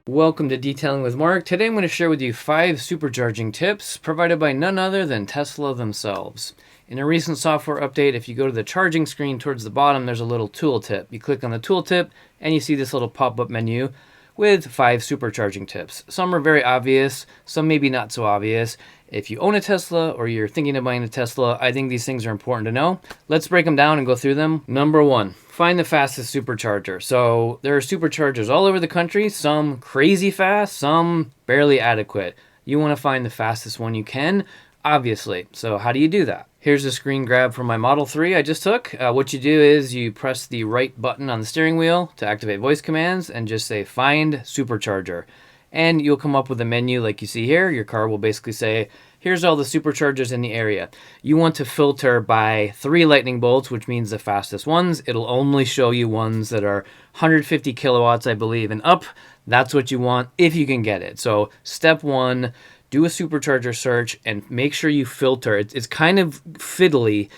Welcome to Detailing with Mark. Today I'm going to share with you 5 supercharging tips provided by none other than Tesla themselves. In a recent software update, if you go to the charging screen towards the bottom, there's a little tooltip. You click on the tooltip and you see this little pop-up menu with 5 supercharging tips. Some are very obvious, some maybe not so obvious. If you own a Tesla or you're thinking of buying a Tesla, I think these things are important to know. Let's break them down and go through them. Number 1, find the fastest supercharger. So there are superchargers all over the country, some crazy fast, some barely adequate. You want to find the fastest one you can, obviously. So how do you do that? Here's a screen grab from my Model 3 I just took. What you do is you press the right button on the steering wheel to activate voice commands and just say find supercharger. And you'll come up with a menu like you see here. Your car will basically say, here's all the superchargers in the area. You want to filter by 3 lightning bolts, which means the fastest ones. It'll only show you ones that are 150 kilowatts, I believe, and up. That's what you want if you can get it. So step 1, do a supercharger search and make sure you filter. It's kind of fiddly.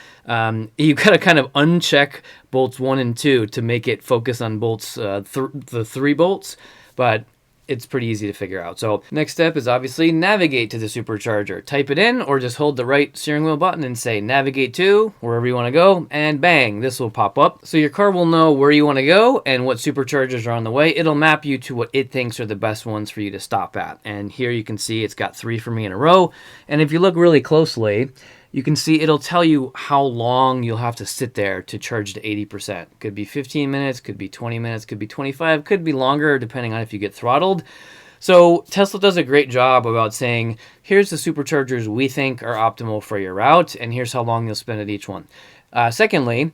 You gotta kind of uncheck bolts 1 and 2 to make it focus on bolts, the 3 bolts, but it's pretty easy to figure out. So next step is obviously navigate to the supercharger. Type it in or just hold the right steering wheel button and say navigate to wherever you want to go, and bang, this will pop up. So your car will know where you want to go and what superchargers are on the way. It'll map you to what it thinks are the best ones for you to stop at. And here you can see it's got 3 for me in a row. And if you look really closely, you can see it'll tell you how long you'll have to sit there to charge to 80%. Could be 15 minutes, could be 20 minutes, could be 25, could be longer depending on if you get throttled. So Tesla does a great job about saying, here's the superchargers we think are optimal for your route, and here's how long you'll spend at each one. Secondly,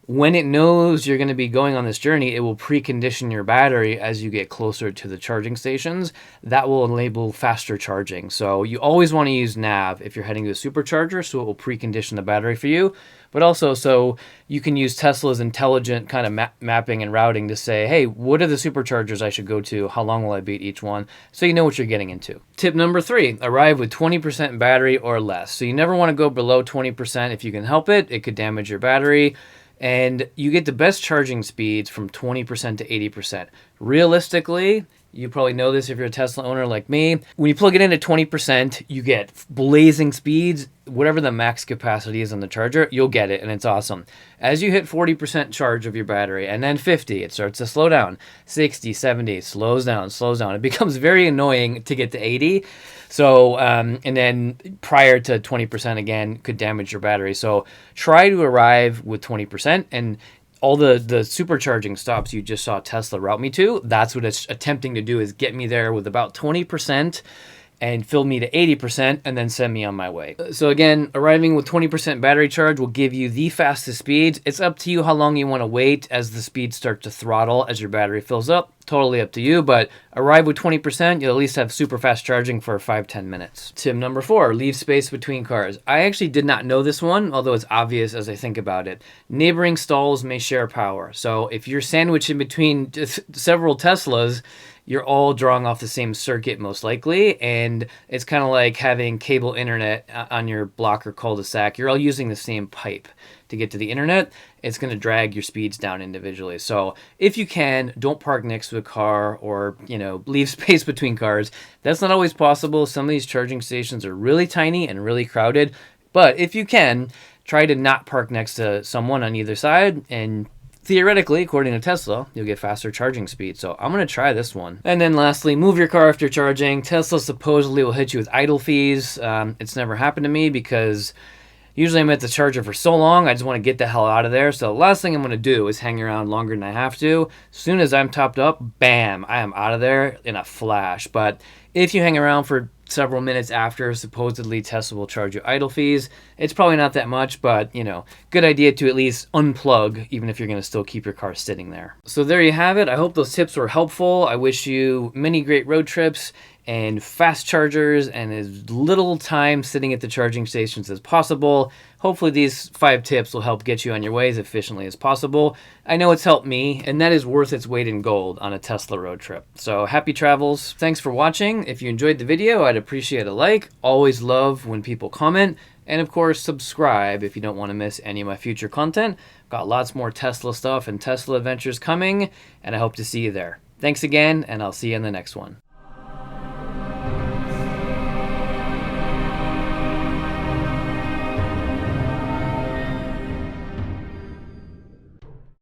when it knows you're going to be going on this journey, it will precondition your battery as you get closer to the charging stations. That will enable faster charging. So you always want to use nav if you're heading to a supercharger, so it will precondition the battery for you. But also so you can use Tesla's intelligent kind of mapping and routing to say, hey, what are the superchargers I should go to? How long will I be at each one? So you know what you're getting into. Tip number 3, arrive with 20% battery or less. So you never want to go below 20% if you can help it. It could damage your battery. And you get the best charging speeds from 20% to 80%. Realistically, you probably know this if you're a Tesla owner like me. When you plug it in at 20%, you get blazing speeds. Whatever the max capacity is on the charger, you'll get it, and it's awesome. As you hit 40% charge of your battery, and then 50, it starts to slow down. 60, 70, slows down. It becomes very annoying to get to 80. So, and then prior to 20% again, could damage your battery. So try to arrive with 20%, and all the supercharging stops you just saw Tesla route me to, that's what it's attempting to do, is get me there with about 20% and fill me to 80% and then send me on my way. So again, arriving with 20% battery charge will give you the fastest speeds. It's up to you how long you want to wait as the speeds start to throttle as your battery fills up. Totally up to you, but arrive with 20%, you'll at least have super fast charging for 5-10 minutes. Tip number 4, leave space between cars. I actually did not know this one, although it's obvious as I think about it. Neighboring stalls may share power. So if you're sandwiched in between several Teslas, you're all drawing off the same circuit most likely, and it's kind of like having cable internet on your block or cul-de-sac. You're all using the same pipe to get to the internet. It's going to drag your speeds down individually. So if you can, don't park next to a car or, leave space between cars. That's not always possible. Some of these charging stations are really tiny and really crowded, but if you can, try to not park next to someone on either side, and theoretically, according to Tesla, you'll get faster charging speed. So I'm going to try this one. And then lastly, move your car after charging. Tesla supposedly will hit you with idle fees. It's never happened to me because usually I'm at the charger for so long, I just want to get the hell out of there. So the last thing I'm going to do is hang around longer than I have to. As soon as I'm topped up, bam, I am out of there in a flash. But if you hang around for several minutes after, supposedly Tesla will charge you idle fees. It's probably not that much, but good idea to at least unplug, even if you're going to still keep your car sitting there. So there you have it. I hope those tips were helpful. I wish you many great road trips and fast chargers and as little time sitting at the charging stations as possible. Hopefully these 5 tips will help get you on your way as efficiently as possible. I know it's helped me, and that is worth its weight in gold on a Tesla road trip. So happy travels. Thanks for watching. If you enjoyed the video, I'd appreciate a like. Always love when people comment. And of course, subscribe if you don't want to miss any of my future content. Got lots more Tesla stuff and Tesla adventures coming, and I hope to see you there. Thanks again, and I'll see you in the next one.